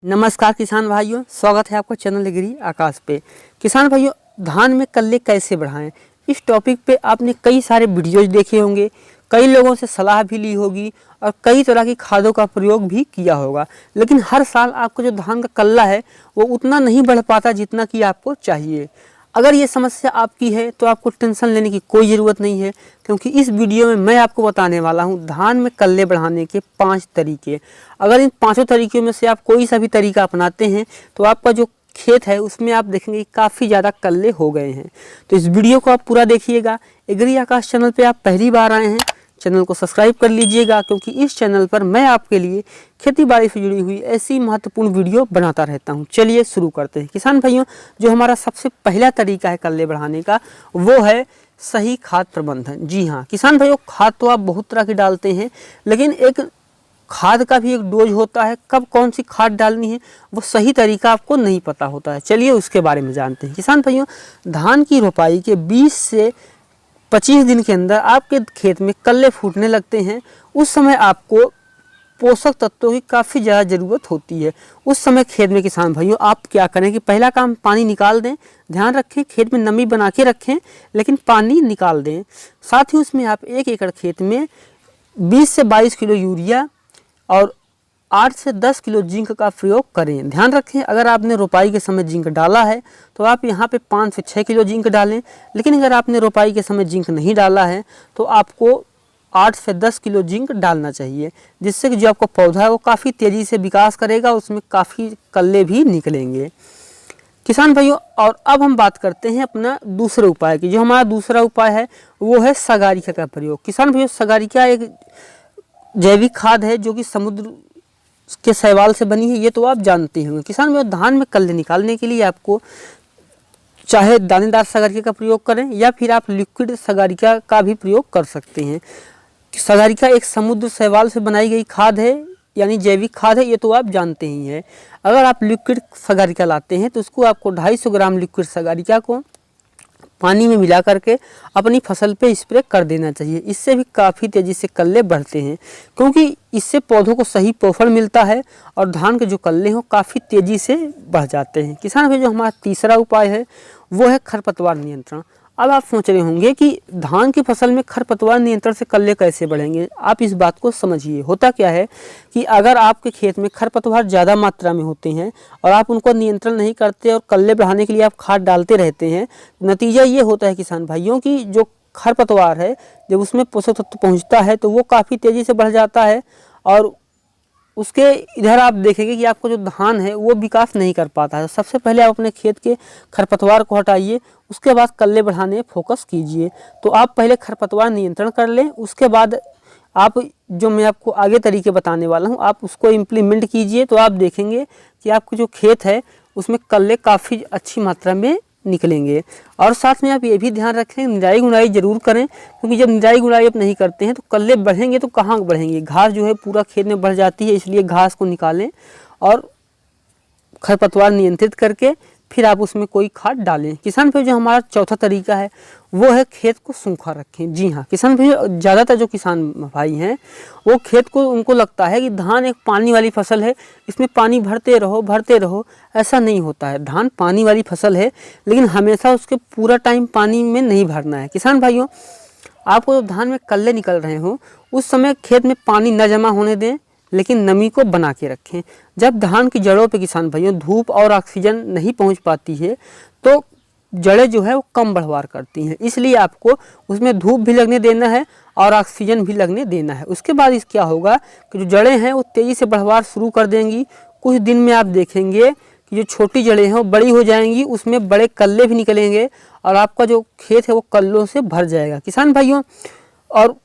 नमस्कार किसान भाइयों, स्वागत है आपका चैनल एग्री आकाश पे। किसान भाइयों, धान में कल्ले कैसे बढ़ाएं, इस टॉपिक पे आपने कई सारे वीडियोज देखे होंगे, कई लोगों से सलाह भी ली होगी और कई तरह की खादों का प्रयोग भी किया होगा। लेकिन हर साल आपको जो धान का कल्ला है वो उतना नहीं बढ़ पाता जितना कि आपको चाहिए। अगर ये समस्या आपकी है तो आपको टेंशन लेने की कोई ज़रूरत नहीं है, क्योंकि इस वीडियो में मैं आपको बताने वाला हूँ धान में कल्ले बढ़ाने के 5 तरीके। अगर इन 5 तरीक़ों में से आप कोई सा भी तरीका अपनाते हैं तो आपका जो खेत है उसमें आप देखेंगे काफ़ी ज़्यादा कल्ले हो गए हैं। तो इस वीडियो को आप पूरा देखिएगा। एग्री आकाश चैनल पर आप पहली बार आए हैं, चैनल को सब्सक्राइब कर लीजिएगा, क्योंकि इस चैनल पर मैं आपके लिए खेती बाड़ी से जुड़ी हुई ऐसी महत्वपूर्ण वीडियो बनाता रहता हूं। चलिए शुरू करते हैं। किसान भाइयों, जो हमारा सबसे पहला तरीका है कल्ले बढ़ाने का वो है सही खाद प्रबंधन। जी हाँ किसान भाइयों, खाद तो आप बहुत तरह की डालते हैं, लेकिन एक खाद का भी एक डोज होता है। कब कौन सी खाद डालनी है वो सही तरीका आपको नहीं पता होता है। चलिए उसके बारे में जानते हैं। किसान भाइयों, धान की रोपाई के 20 से 25 दिन के अंदर आपके खेत में कल्ले फूटने लगते हैं। उस समय आपको पोषक तत्वों की काफ़ी ज़्यादा ज़रूरत होती है। उस समय खेत में किसान भाइयों आप क्या करें कि पहला काम पानी निकाल दें। ध्यान रखें खेत में नमी बना के रखें, लेकिन पानी निकाल दें। साथ ही उसमें आप 1 एकड़ खेत में 20 से 22 किलो यूरिया और 8 से 10 किलो जिंक का प्रयोग करें। ध्यान रखें अगर आपने रोपाई के समय जिंक डाला है तो आप यहाँ पे 5 से 6 किलो जिंक डालें, लेकिन अगर आपने रोपाई के समय जिंक नहीं डाला है तो आपको 8 से 10 किलो जिंक डालना चाहिए, जिससे कि जो आपका पौधा है वो काफ़ी तेज़ी से विकास करेगा, उसमें काफ़ी कल्ले भी निकलेंगे। किसान भाइयों, और अब हम बात करते हैं अपना दूसरे उपाय की। जो हमारा दूसरा उपाय है वो है सगारिका का प्रयोग। किसान भाइयों, सगारिका एक जैविक खाद है जो कि समुद्र के शैवाल से बनी है, ये तो आप जानते होंगे। किसान भाइयों, धान में कल्ले निकालने के लिए आपको चाहे दानेदार सगारिका का प्रयोग करें या फिर आप लिक्विड सगारिका का भी प्रयोग कर सकते हैं। सगारिका एक समुद्र शैवाल से बनाई गई खाद है, यानी जैविक खाद है, ये तो आप जानते ही हैं। अगर आप लिक्विड सगारिका लाते हैं तो उसको आपको 250 ग्राम लिक्विड सगारिका को पानी में मिला करके अपनी फसल पे स्प्रे कर देना चाहिए। इससे भी काफ़ी तेज़ी से कल्ले बढ़ते हैं, क्योंकि इससे पौधों को सही पोषण मिलता है और धान के जो कल्ले हैं काफ़ी तेज़ी से बढ़ जाते हैं। किसान भाई, जो हमारा तीसरा उपाय है वो है खरपतवार नियंत्रण। अब आप सोच रहे होंगे कि धान की फसल में खरपतवार नियंत्रण से कल्ले कैसे बढ़ेंगे। आप इस बात को समझिए। होता क्या है कि अगर आपके खेत में खरपतवार ज़्यादा मात्रा में होते हैं और आप उनको नियंत्रण नहीं करते और कल्ले बढ़ाने के लिए आप खाद डालते रहते हैं, नतीजा ये होता है किसान भाइयों कि जो खरपतवार है जब उसमें पोषक तत्व पहुँचता है तो वो काफ़ी तेज़ी से बढ़ जाता है और उसके इधर आप देखेंगे कि आपको जो धान है वो विकास नहीं कर पाता है। सबसे पहले आप अपने खेत के खरपतवार को हटाइए, उसके बाद कल्ले बढ़ाने फोकस कीजिए। तो आप पहले खरपतवार नियंत्रण कर लें, उसके बाद आप जो मैं आपको आगे तरीके बताने वाला हूँ आप उसको इम्प्लीमेंट कीजिए। तो आप देखेंगे कि आपको जो खेत है उसमें कल्ले काफ़ी अच्छी मात्रा में निकलेंगे। और साथ में आप ये भी ध्यान रखें, निराई गुड़ाई जरूर करें, क्योंकि जब निराई गुड़ाई आप नहीं करते हैं तो कल्ले बढ़ेंगे तो कहाँ बढ़ेंगे। घास जो है पूरा खेत में बढ़ जाती है, इसलिए घास को निकालें और खरपतवार नियंत्रित करके फिर आप उसमें कोई खाद डालें। किसान भाई, जो हमारा चौथा तरीका है वो है खेत को सूखा रखें। जी हाँ किसान भाई, ज़्यादातर जो किसान भाई हैं वो खेत को उनको लगता है कि धान एक पानी वाली फसल है, इसमें पानी भरते रहो। ऐसा नहीं होता है। धान पानी वाली फसल है, लेकिन हमेशा उसके पूरा टाइम पानी में नहीं भरना है। किसान भाइयों, आपको जब धान में कल्ले निकल रहे हो उस समय खेत में पानी न जमा होने दें, लेकिन नमी को बना के रखें। जब धान की जड़ों पे किसान भाइयों धूप और ऑक्सीजन नहीं पहुंच पाती है तो जड़ें जो है वो कम बढ़वार करती हैं, इसलिए आपको उसमें धूप भी लगने देना है और ऑक्सीजन भी लगने देना है। उसके बाद इस क्या होगा कि जो जड़ें हैं वो तेज़ी से बढ़वार शुरू कर देंगी। कुछ दिन में आप देखेंगे कि जो छोटी जड़ें हैं वो बड़ी हो जाएंगी, उसमें बड़े कल्ले भी निकलेंगे और आपका जो खेत है वो कल्लों से भर जाएगा। किसान भाइयों, और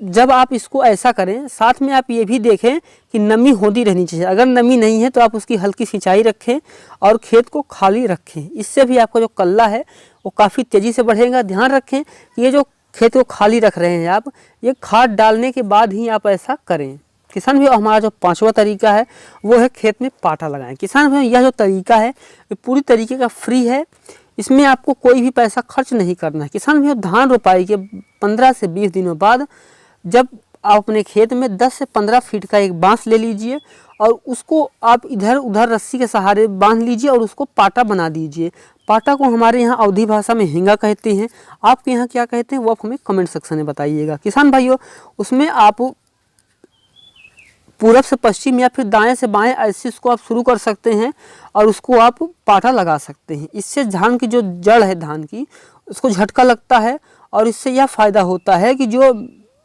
जब आप इसको ऐसा करें साथ में आप ये भी देखें कि नमी होती रहनी चाहिए। अगर नमी नहीं है तो आप उसकी हल्की सिंचाई रखें और खेत को खाली रखें। इससे भी आपका जो कल्ला है वो काफ़ी तेज़ी से बढ़ेगा। ध्यान रखें कि ये जो खेत को खाली रख रहे हैं आप, ये खाद डालने के बाद ही आप ऐसा करें। किसान भाई, हमारा जो 5वां तरीका है वो है खेत में पाटा लगाएं। किसान भाई, यह जो तरीका है ये पूरी तरीके का फ्री है, इसमें आपको कोई भी पैसा खर्च नहीं करना है। किसान भाई, धान रोपाई के 15 से 20 दिनों बाद जब आप अपने खेत में 10 से 15 फीट का एक बांस ले लीजिए और उसको आप इधर उधर रस्सी के सहारे बांध लीजिए और उसको पाटा बना दीजिए। पाटा को हमारे यहाँ अवधी भाषा में हिंगा कहते हैं, आपके यहाँ क्या कहते हैं वो आप हमें कमेंट सेक्शन में बताइएगा। किसान भाइयों, उसमें आप पूरब से पश्चिम या फिर दाएं से बाएं ऐसे इसको आप शुरू कर सकते हैं और उसको आप पाटा लगा सकते हैं। इससे धान की जो जड़ है धान की उसको झटका लगता है और इससे यह फ़ायदा होता है कि जो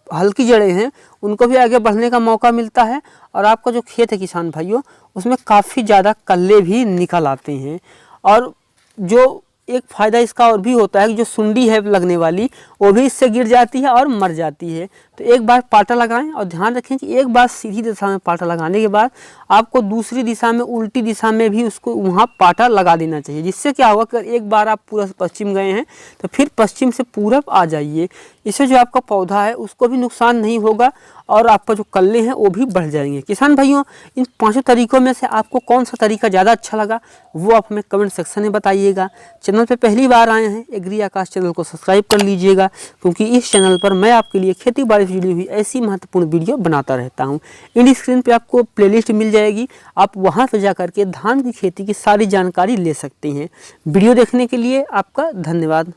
हल्की जड़ें हैं उनको भी आगे बढ़ने का मौका मिलता है और आपका जो खेत है किसान भाइयों उसमें काफ़ी ज़्यादा कल्ले भी निकल आते हैं। और जो एक फ़ायदा इसका और भी होता है कि जो सुंडी है लगने वाली वो भी इससे गिर जाती है और मर जाती है। तो एक बार पाटा लगाएं और ध्यान रखें कि एक बार सीधी दिशा में पाटा लगाने के बाद आपको दूसरी दिशा में उल्टी दिशा में भी उसको वहाँ पाटा लगा देना चाहिए, जिससे क्या होगा कि एक बार आप पूरा पश्चिम गए हैं तो फिर पश्चिम से पूरब आ जाइए। इससे जो आपका पौधा है उसको भी नुकसान नहीं होगा और आपका जो कल्ले हैं वो भी बढ़ जाएंगे। किसान भाइयों, इन 5 तरीकों में से आपको कौन सा तरीका ज़्यादा अच्छा लगा वो आप हमें कमेंट सेक्शन में बताइएगा। चैनल पे पहली बार आए हैं एग्री आकाश चैनल को सब्सक्राइब कर लीजिएगा, क्योंकि इस चैनल पर मैं आपके लिए खेती बाड़ी से जुड़ी हुई ऐसी महत्वपूर्ण वीडियो बनाता रहता हूँ। इन स्क्रीन पे आपको प्लेलिस्ट मिल जाएगी, आप वहाँ पे जा करके धान की खेती की सारी जानकारी ले सकते हैं। वीडियो देखने के लिए आपका धन्यवाद।